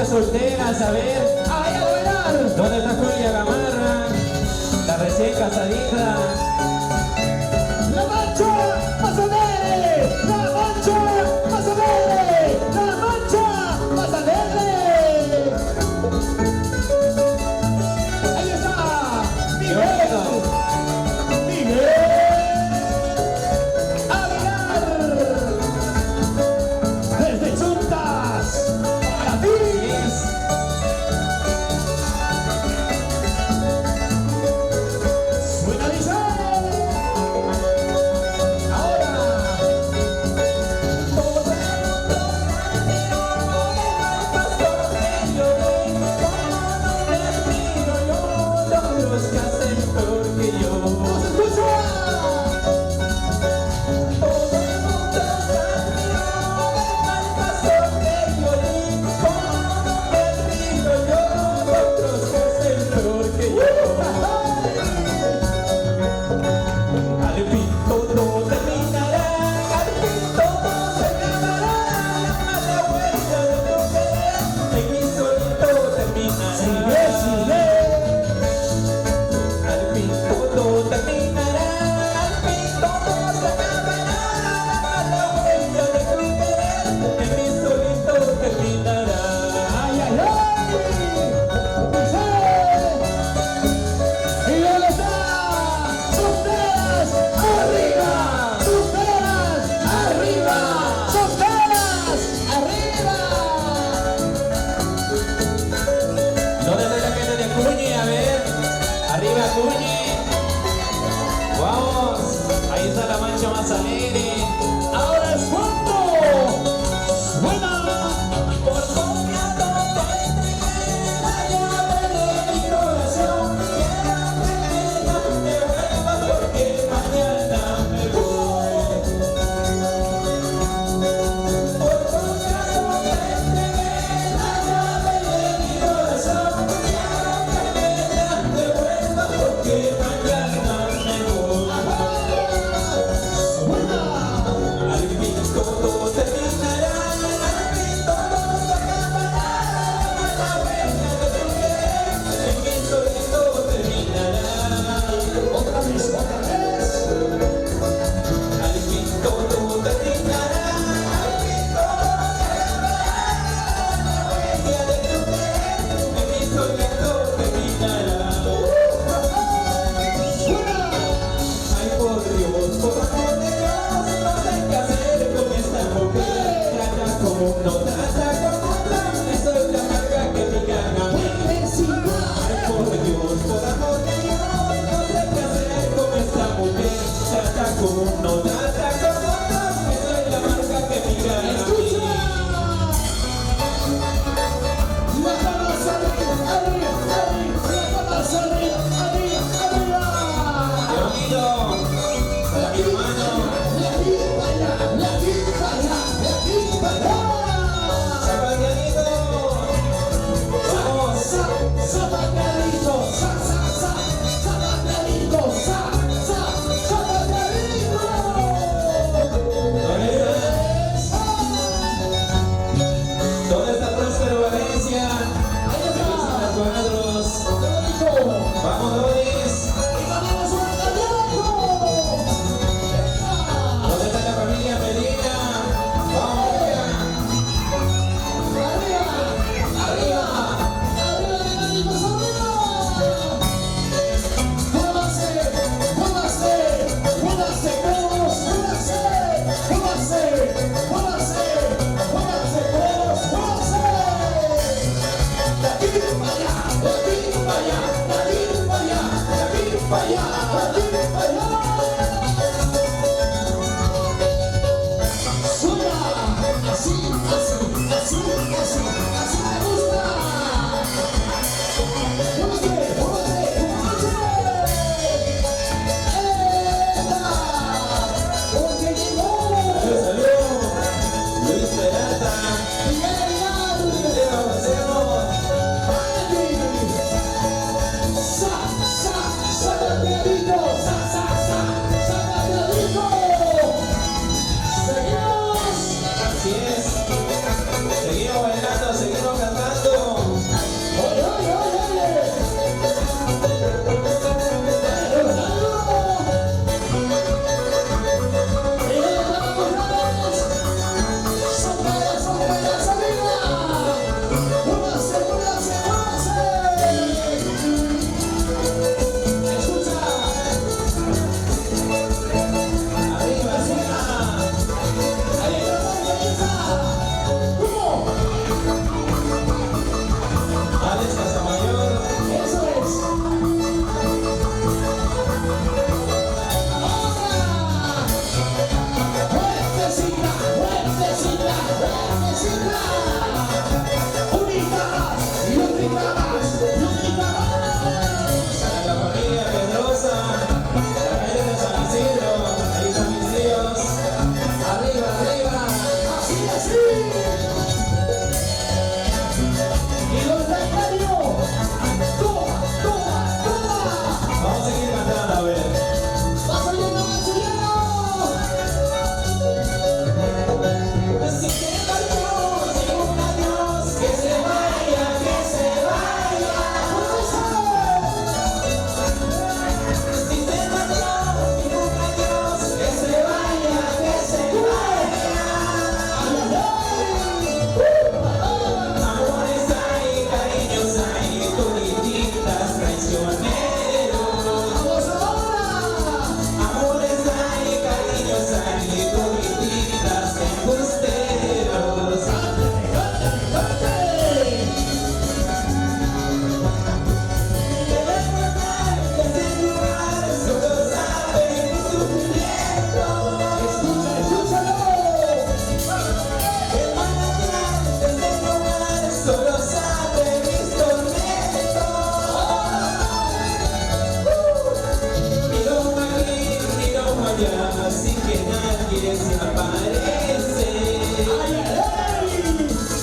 las solteras, a ver. ¡Ay, a bailar! ¿Dónde está Julia Gamarra? La recién casadita. ¡La mancha más alegre! ¡La mancha más alegre! ¡La mancha más alegre! Ahí está Miguel. Miguel. A bailar. Desde Chuntas. Para ti. Suena dice. Vamos, ahí está la mancha más alegre. Ahora es cuando suena. Por confiado te entregué la llave de mi corazón. Quiero que me devuelvas porque mañana me voy. Por confiado te entregué la llave de mi corazón. Quiero que me devuelvas porque mañana me voy. Al fin todo terminará, al fin todo se acabará, la huella de tu querer, en mi solito terminará. Otra vez, otra vez. Al fin todo terminará, al fin todo se acabará, la huella de tu querer, en mi solito terminará. Ay, por Dios, por amor de Dios, no sé qué hacer con esta mujer. Trata como no trata como otra, eso es la marca que digan a mí. Ay, por Dios, por amor de Dios, no sé qué hacer con esta mujer. Trata como no trata como otra, eso es la marca que digan a mí. Las manos arriba, arriba, arriba. Las manos arriba, arriba, arriba. Te oído, para mi hermano. La vida, la vida, la vida. que nadie se aparece.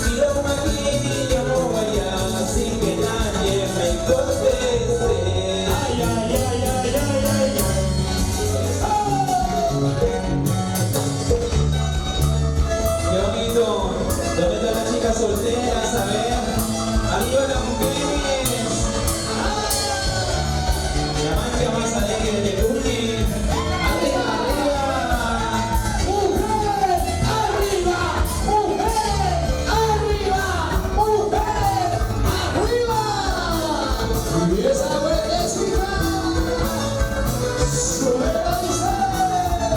Miro aquí y yo no vaya sin que nadie me conteste. Qué bonito. ¿Dónde están las chicas solteras? A ver. Arriba las mujeres. La mancha más alegre de Luni. Arriba, arriba. ¡Mujer! ¡Arriba! ¡Mujer! ¡Arriba! ¡Mujer! ¡Arriba! Y esa buenecita suena y sale.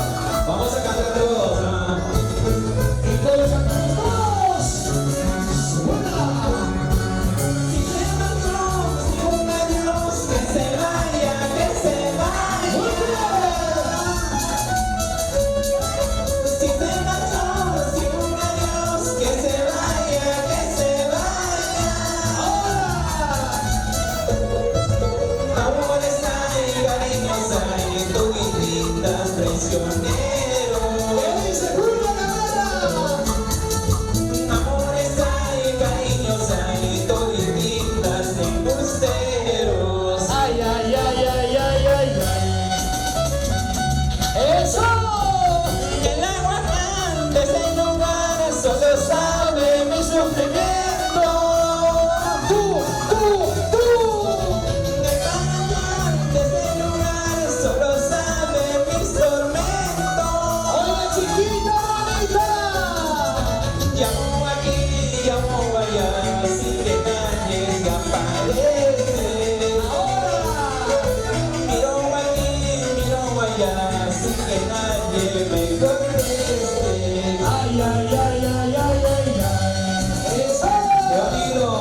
Vamos a cantar todos, ¿ah? Y todos cantamos todos. Suena. Si se marchó, si un adiós, que se vaya, que se vaya. Si se marchó, si un adiós, que se vaya, que se vaya. Amores hay, cariños hay, tú y lindas traicionero. ¿Qué dice Julio Navarra? Amores hay, cariños hay, tú y lindas embusteros. Ay, ay, ay, ay, ay, ay, ay. ¡Eso! El agua de ese lugar solo sabe mi sufrimiento. ¡Tú! El agua de ese lugar solo sabe mis tormentos. ¡Oye, chiquita bonita! Llamo aquí, llamo allá, sin que nadie se aparece. Miro aquí, miro allá, sin que nadie me conteste. ¡Ay, ay, ay, ay, ay, ay, ay! ¡Eso! ¡Qué bonito!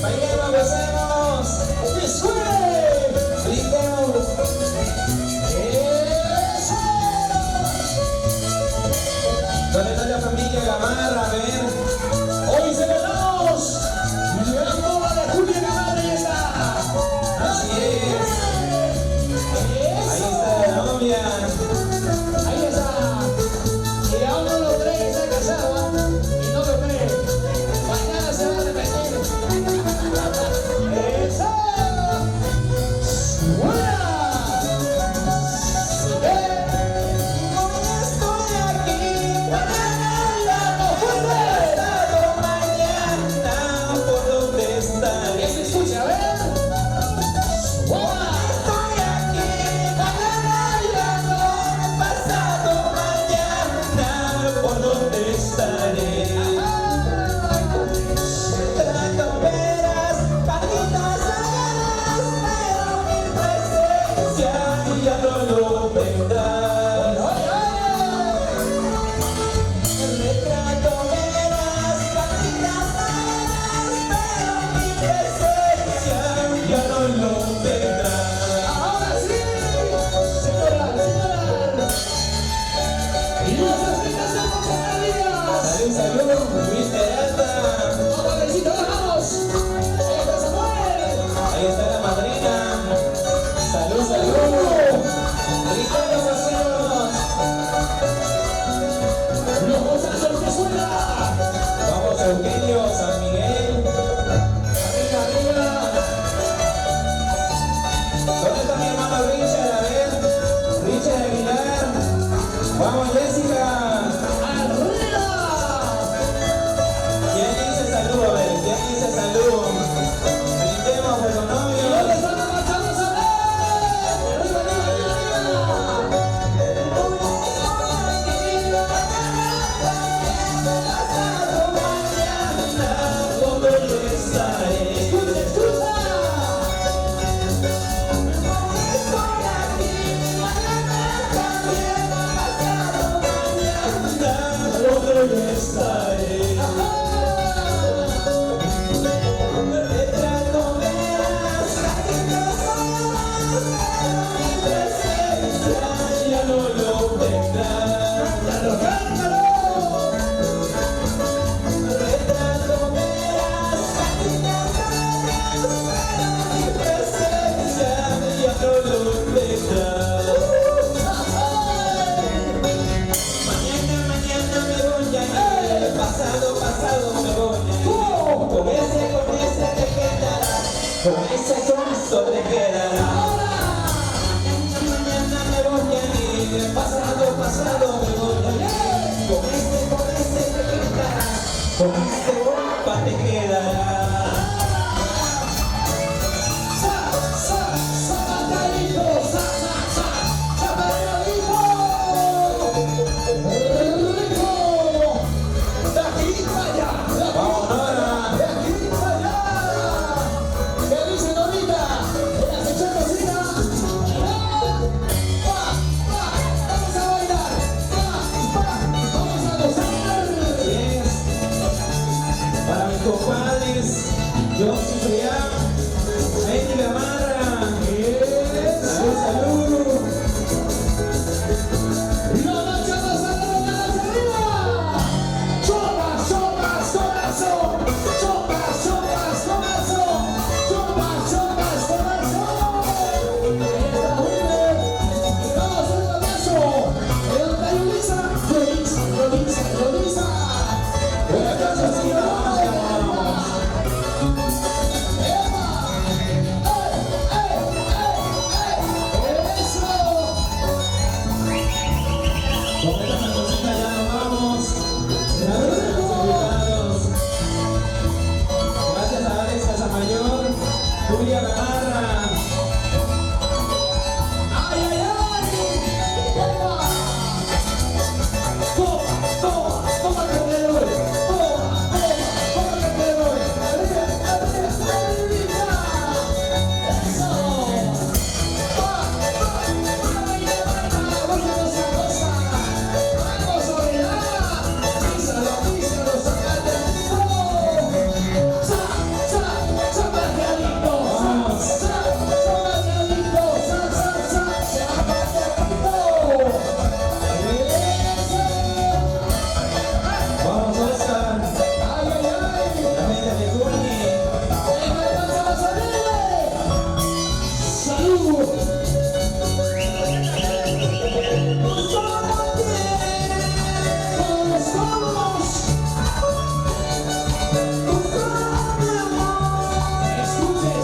Bailemos, gocemos, ¡Que suene! brindemos. ¡Eso! ¿Dónde está la familia Gamarra? A ver. Hoy celebramos la boda de Julia Navarra y está. Así es. Ahí ¡Eso! está la novia. Ahí está. Y aún no lo cree que se ha casado, ¿ah? Y no lo cree. Mañana se va a arrepentir. ¡Eso! ¡Buena! Hoy estoy aquí, mañana no ¡Fuerte! pasado mañana, ¿por dónde ¿Qué estaré? se escucha? A ver. ¡Buena! Estoy aquí, mañana ya no, pasado mañana, ¿por dónde estaré? Trato veras, patitas sagradas, pero mi presencia ya no lo vendrás. Retrato veras, patitas sagradas, pero mi presencia ya no lo vendrás. ¡Ahora sí! ¡Señora, señora! ¡Y nuestras chicas de Montevideo! Salud, salud, Luis Peralta. ¡Vamos, Luisito, bajamos! ¡Ahí está Samuel! Ahí está la madrina. Salud, salud. Gritamos, hacemos. ¡Los muchachos que suena! Vamos, Eugenio, San Miguel. Arriba, arriba. ¿Dónde está mi hermano Richard? A ver. Richard Aguilar. Vamos, Jessica. ¡Arriba! ¿Quién dice salud? A ver, ¿quién dice salud? Brindemos por los ¿Y dónde novios. están los machados? ¡A ver! ¡Arriba, arriba, arriba! ¡Escucha, escucha! ¡Cántalo, cántalo! con este bomba te quedarás. Compadres, yo soy Eddie Gamarra, salud. La noche pasada, la noche arriba. Chopa, chopa, sonazo. Chopa, chopa, sonazo. Chopa, chopa, sonazo. Esta winner. Vamos a un abrazo. Levanta y Lisa. Lisa. Buenas noches, señor. Con esta cancioncita ya nos vamos. Gracias a los invitados. Gracias a Alex Casamayor, Julia Gamarra. ¡Ay, ay, ay! ¡Toma, Candelo! ¡Toma, Candelo! ¡Arriba! ¡Eso! Vamos, Oscar. La gente de Guni. ¡Salud!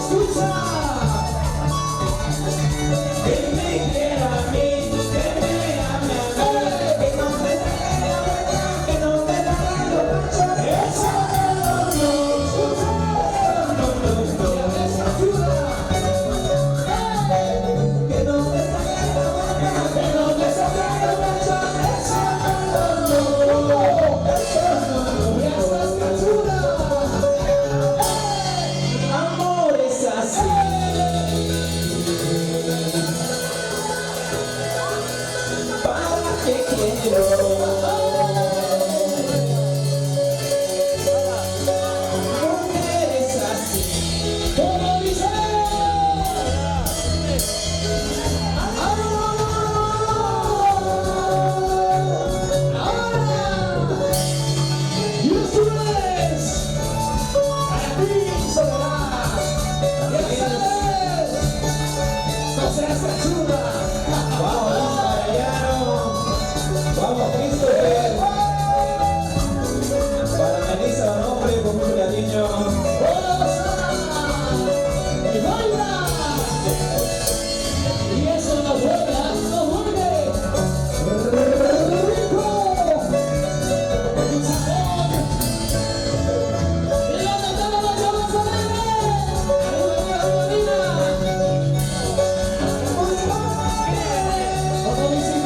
Escucha. Que me quiera a mí, que me ame a mí, que no me deje de abrazar, que no me deje de marchar. Que no me deje de abrazar, que no me deje de marchar. Amor es así. ¿Para qué quiero? Mujeres así. ¡Como dice! ¡Ahora! ¡Y ustedes! ¡Para ti, Soledad! ¡No seas cachuda! Vamos, Arellano. Vamos, Christopher. Para Melissa, un hombre con mucho cariño. ¡Y baila! Y eso no juega, no vuelve. ¡Rico! ¡Y sabor! ¡Y la ventana la llevas a ¡Como dice!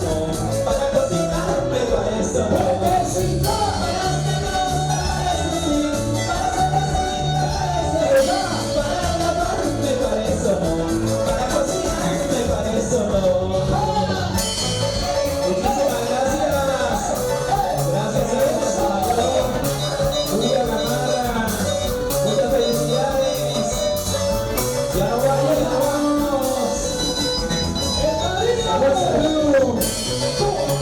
no. Para cocinar, pero a eso no. Para eso sí, para lavarme, para eso no. Para cocinarme, para eso no. Muchísimas gracias. Gracias a Dios, Salvador. Julia Gamarra. Muchas felicidades. Ya nos vamos, ya nos vamos. ¡Salud, salud!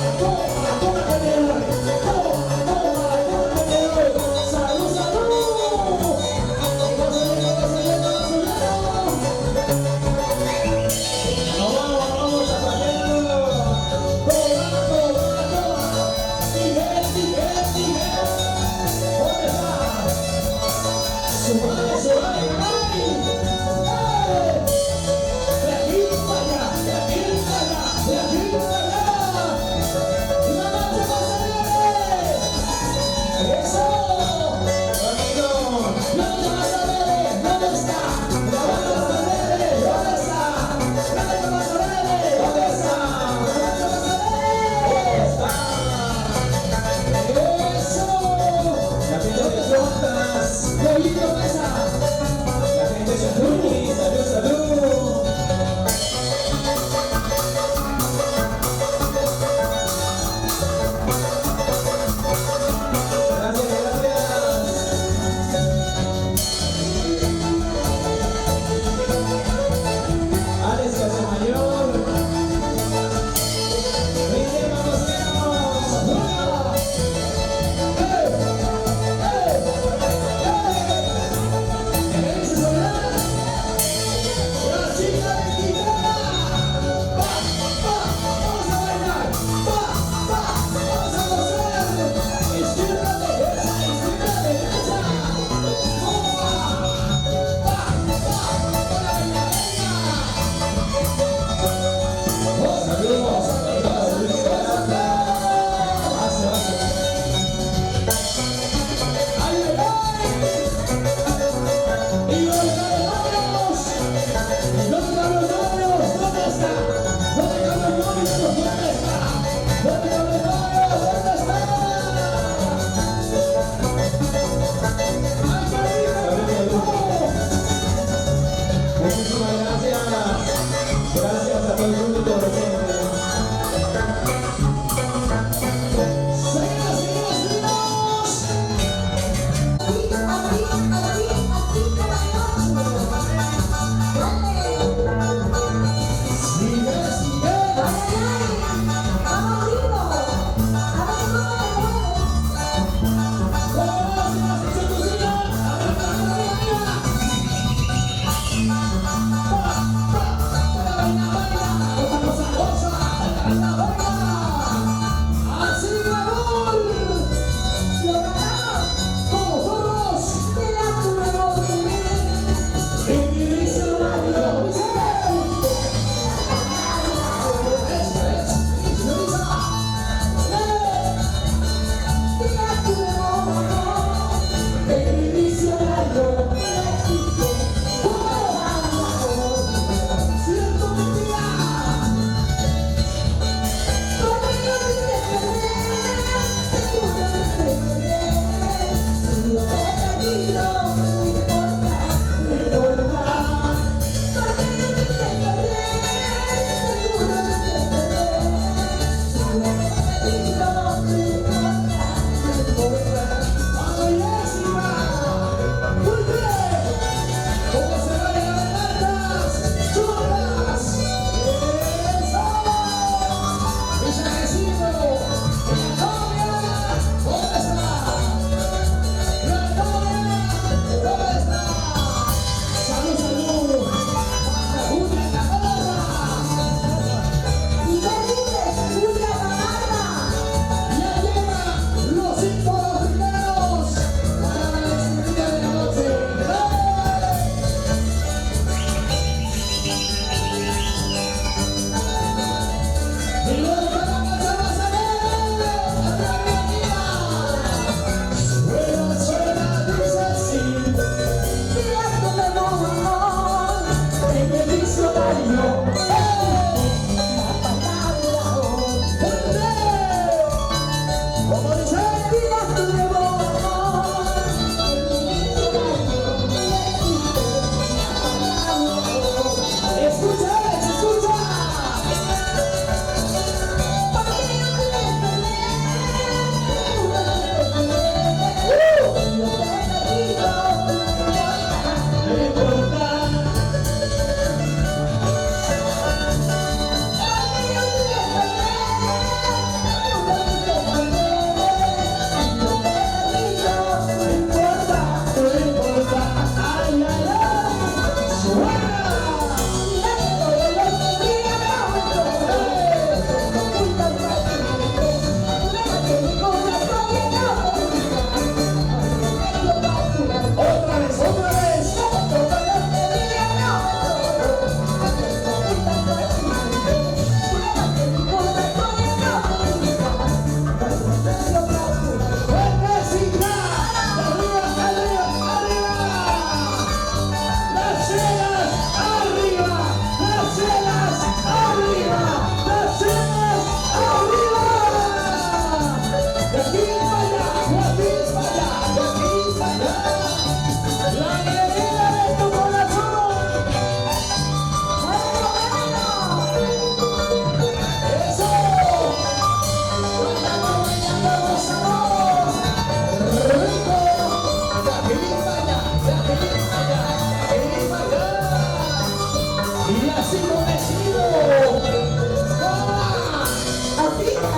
Sí.